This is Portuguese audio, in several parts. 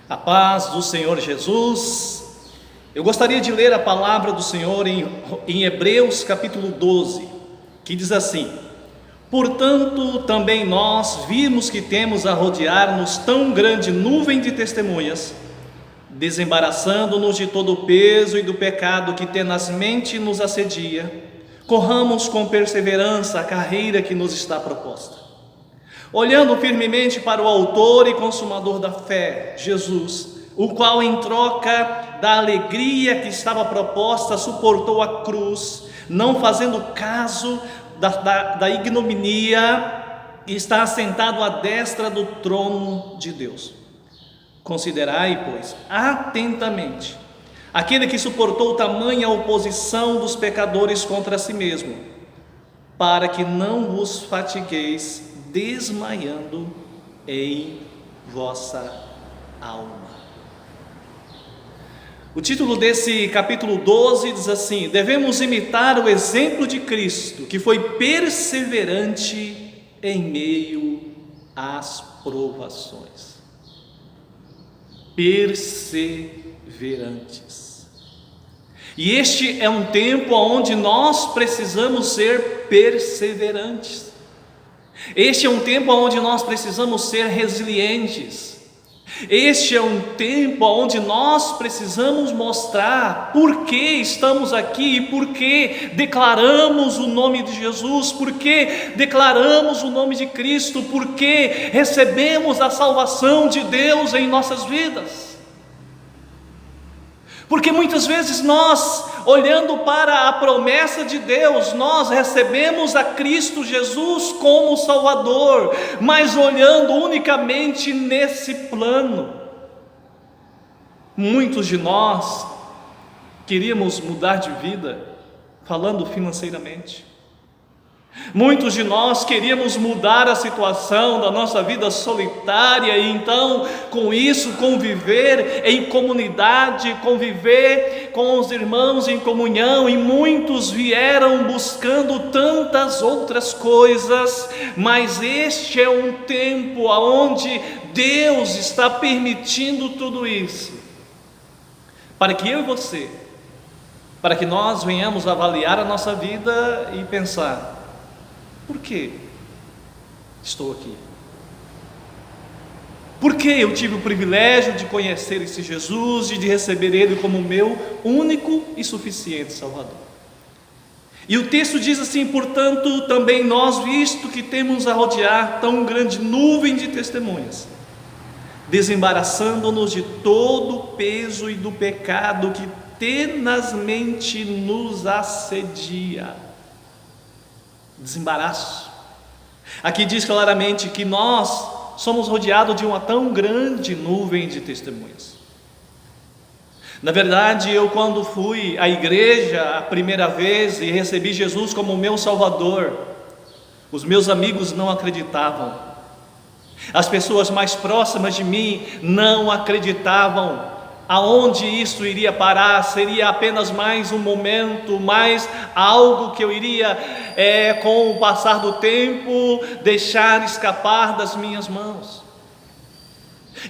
A paz do Senhor Jesus. Eu gostaria de ler a palavra do Senhor em Hebreus capítulo 12, que diz assim: portanto, também nós vimos que temos a rodear-nos tão grande nuvem de testemunhas, desembaraçando-nos de todo o peso e do pecado que tenazmente nos assedia, corramos com perseverança a carreira que nos está proposta, olhando firmemente para o autor e consumador da fé, Jesus, o qual, em troca da alegria que estava proposta, suportou a cruz, não fazendo caso da ignominia, e está assentado à destra do trono de Deus. Considerai, pois, atentamente aquele que suportou tamanha oposição dos pecadores contra si mesmo, para que não vos fatigueis desmaiando em vossa alma. O título desse capítulo 12 diz assim: devemos imitar o exemplo de Cristo, que foi perseverante em meio às provações. Perseverantes. E este é um tempo onde nós precisamos ser perseverantes. Este é um tempo onde nós precisamos ser resilientes. Este é um tempo onde nós precisamos mostrar por que estamos aqui, por que declaramos o nome de Jesus, por que declaramos o nome de Cristo, por que recebemos a salvação de Deus em nossas vidas. Porque muitas vezes nós, olhando para a promessa de Deus, nós recebemos a Cristo Jesus como Salvador, mas olhando unicamente nesse plano. Muitos de nós queríamos mudar de vida, falando financeiramente. Muitos de nós queríamos mudar a situação da nossa vida solitária e então, com isso, conviver em comunidade, conviver com os irmãos em comunhão, e muitos vieram buscando tantas outras coisas, mas este é um tempo onde Deus está permitindo tudo isso, para que eu e você, para que nós venhamos avaliar a nossa vida e pensar: por que estou aqui? Por que eu tive o privilégio de conhecer esse Jesus e de receber Ele como meu único e suficiente Salvador? E o texto diz assim: portanto, também nós, visto que temos a rodear tão grande nuvem de testemunhas, desembaraçando-nos de todo o peso e do pecado que tenazmente nos assedia. Desembaraço. Aqui diz claramente que nós somos rodeados de uma tão grande nuvem de testemunhas. Na verdade, eu, quando fui à igreja a primeira vez e recebi Jesus como meu Salvador, os meus amigos não acreditavam. As pessoas mais próximas de mim não acreditavam. Aonde isso iria parar? Seria apenas mais um momento, mais algo que eu iria, com o passar do tempo, deixar escapar das minhas mãos.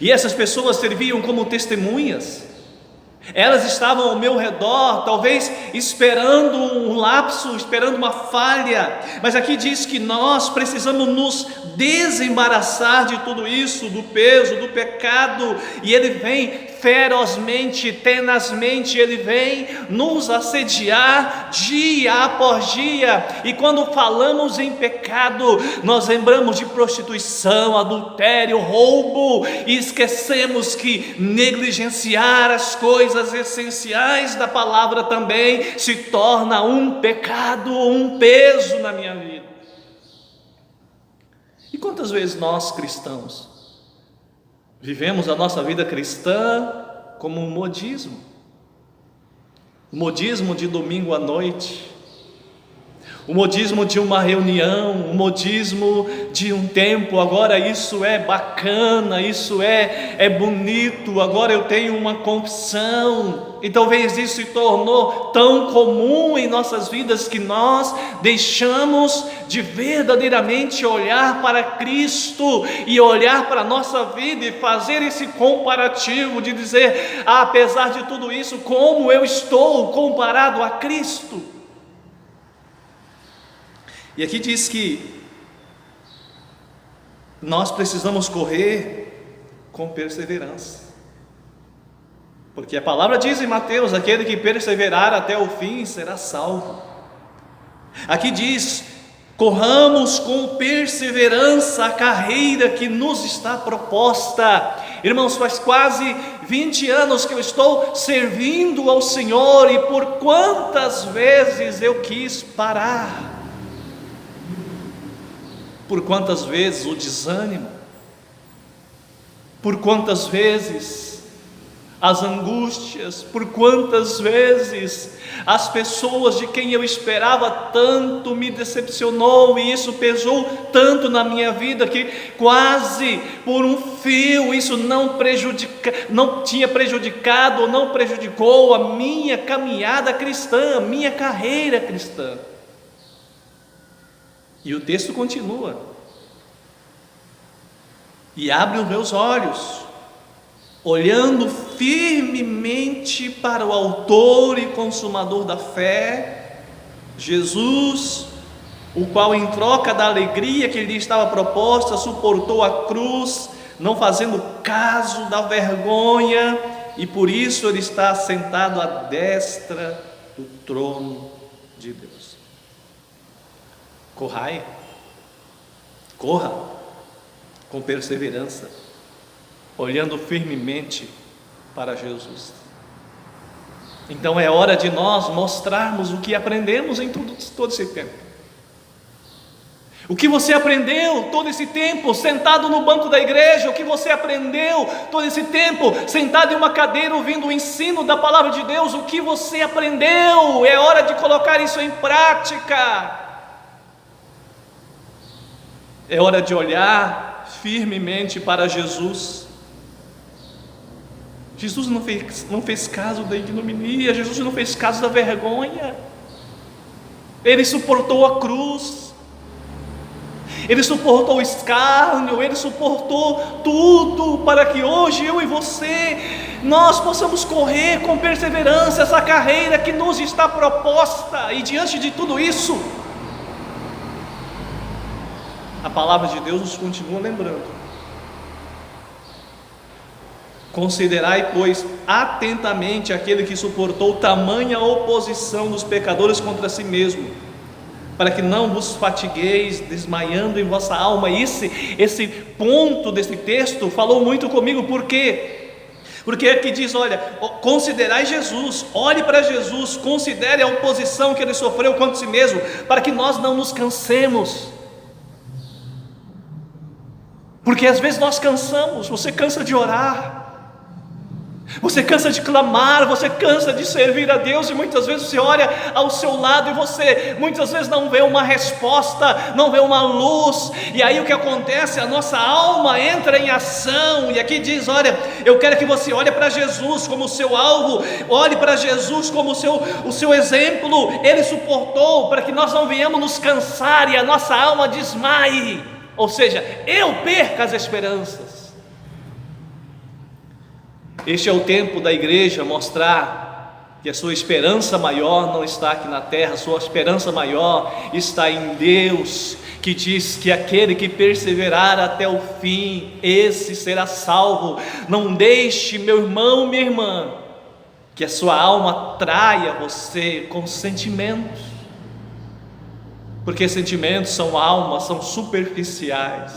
E essas pessoas serviam como testemunhas. Elas estavam ao meu redor, talvez esperando um lapso, esperando uma falha, mas aqui diz que nós precisamos nos desembaraçar de tudo isso, do peso, do pecado, e Ele vem ferozmente, tenazmente, Ele vem nos assediar dia após dia. E quando falamos em pecado, nós lembramos de prostituição, adultério, roubo, e esquecemos que negligenciar as coisas essenciais da palavra também se torna um pecado, um peso na minha vida. E quantas vezes nós cristãos vivemos a nossa vida cristã como um modismo de domingo à noite, o modismo de uma reunião, o modismo de um tempo. Agora isso é bacana, isso é bonito, agora eu tenho uma confissão. E talvez isso se tornou tão comum em nossas vidas que nós deixamos de verdadeiramente olhar para Cristo e olhar para a nossa vida e fazer esse comparativo de dizer: apesar de tudo isso, como eu estou comparado a Cristo? E aqui diz que nós precisamos correr com perseverança, porque a palavra diz em Mateus: aquele que perseverar até o fim será salvo. Aqui diz: corramos com perseverança a carreira que nos está proposta. Irmãos, faz quase 20 anos que eu estou servindo ao Senhor, e por quantas vezes eu quis parar, por quantas vezes o desânimo, por quantas vezes as angústias, por quantas vezes as pessoas de quem eu esperava tanto me decepcionou, e isso pesou tanto na minha vida que quase por um fio isso não tinha prejudicado ou não prejudicou a minha caminhada cristã, a minha carreira cristã. E o texto continua: e abre os meus olhos, olhando firmemente para o autor e consumador da fé, Jesus, o qual em troca da alegria que lhe estava proposta, suportou a cruz, não fazendo caso da vergonha, e por isso ele está sentado à destra do trono de Deus. Corra com perseverança, olhando firmemente para Jesus. Então é hora de nós mostrarmos o que aprendemos em todo esse tempo. O que você aprendeu todo esse tempo sentado no banco da igreja, o que você aprendeu todo esse tempo sentado em uma cadeira ouvindo o ensino da palavra de Deus, o que você aprendeu, é hora de colocar isso em prática. É hora de olhar firmemente para Jesus. Jesus não fez caso da ignominia, Jesus não fez caso da vergonha. Ele suportou a cruz, ele suportou o escárnio, ele suportou tudo para que hoje eu e você, nós possamos correr com perseverança essa carreira que nos está proposta. E diante de tudo isso, a palavra de Deus nos continua lembrando: considerai, pois, atentamente aquele que suportou tamanha oposição dos pecadores contra si mesmo, para que não vos fatigueis desmaiando em vossa alma. Esse ponto desse texto falou muito comigo. Por quê? Porque aqui diz: olha, considerai Jesus, olhe para Jesus, considere a oposição que ele sofreu contra si mesmo, para que nós não nos cansemos. Porque às vezes nós cansamos. Você cansa de orar, você cansa de clamar, você cansa de servir a Deus, e muitas vezes você olha ao seu lado e você muitas vezes não vê uma resposta, não vê uma luz. E aí o que acontece? A nossa alma entra em ação. E aqui diz: olha, eu quero que você olhe para Jesus como o seu alvo, olhe para Jesus como o seu exemplo. Ele suportou para que nós não venhamos nos cansar e a nossa alma desmaie, ou seja, eu perca as esperanças. Este é o tempo da igreja mostrar que a sua esperança maior não está aqui na terra, a sua esperança maior está em Deus, que diz que aquele que perseverar até o fim, esse será salvo. Não deixe, meu irmão, minha irmã, que a sua alma traia você com sentimentos, porque sentimentos são almas, são superficiais,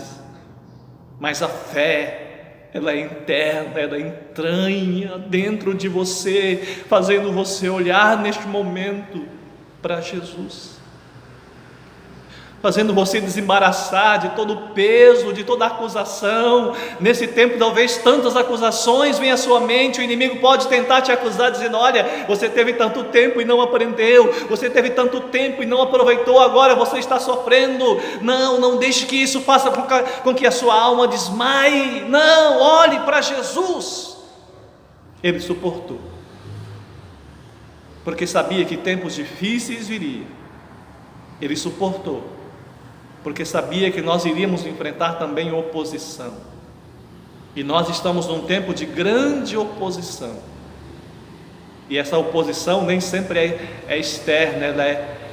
mas a fé, ela é interna, ela entranha dentro de você, fazendo você olhar neste momento para Jesus. fazendo você desembaraçar de todo o peso, de toda a acusação. Nesse tempo, talvez tantas acusações venham à sua mente. O inimigo pode tentar te acusar, dizendo: olha, você teve tanto tempo e não aprendeu, você teve tanto tempo e não aproveitou, agora você está sofrendo. Não deixe que isso faça com que a sua alma desmaie. Não, olhe para Jesus. Ele suportou, porque sabia que tempos difíceis viriam. Ele suportou, porque sabia que nós iríamos enfrentar também oposição. E nós estamos num tempo de grande oposição. E essa oposição nem sempre é externa,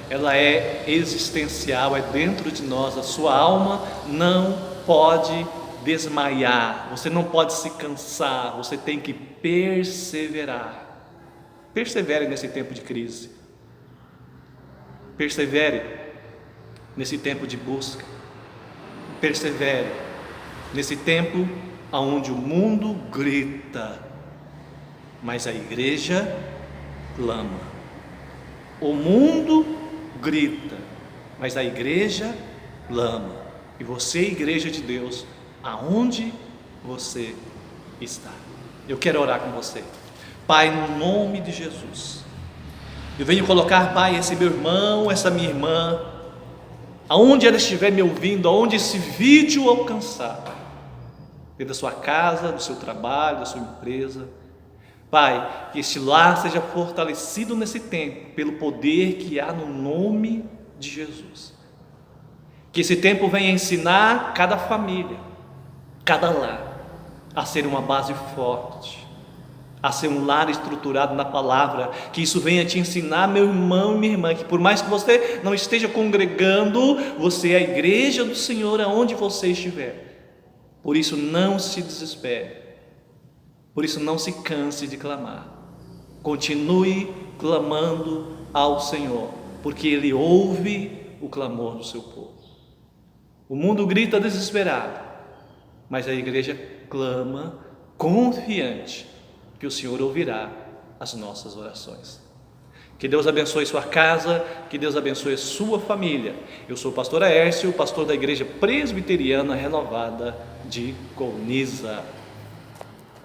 ela é existencial, é dentro de nós. A sua alma não pode desmaiar, você não pode se cansar, você tem que perseverar. Persevere nesse tempo de crise. Persevere nesse tempo de busca. Persevere nesse tempo onde o mundo grita, mas a igreja clama. O mundo grita, mas a igreja clama. E você, igreja de Deus, aonde você está? Eu quero orar com você. Pai, no nome de Jesus, eu venho colocar, Pai, esse meu irmão, essa minha irmã, aonde ela estiver me ouvindo, aonde esse vídeo alcançar, dentro da sua casa, do seu trabalho, da sua empresa, Pai, que este lar seja fortalecido nesse tempo, pelo poder que há no nome de Jesus. Que esse tempo venha ensinar cada família, cada lar, a ser uma base forte, a ser um lar estruturado na palavra. Que isso venha te ensinar, meu irmão e minha irmã, que por mais que você não esteja congregando, você é a igreja do Senhor aonde você estiver. Por isso não se desespere, por isso não se canse de clamar. Continue clamando ao Senhor, porque Ele ouve o clamor do seu povo. O mundo grita desesperado, mas a igreja clama confiante que o Senhor ouvirá as nossas orações. Que Deus abençoe sua casa, que Deus abençoe sua família. Eu sou o pastor Aércio, pastor da Igreja Presbiteriana Renovada de Colniza.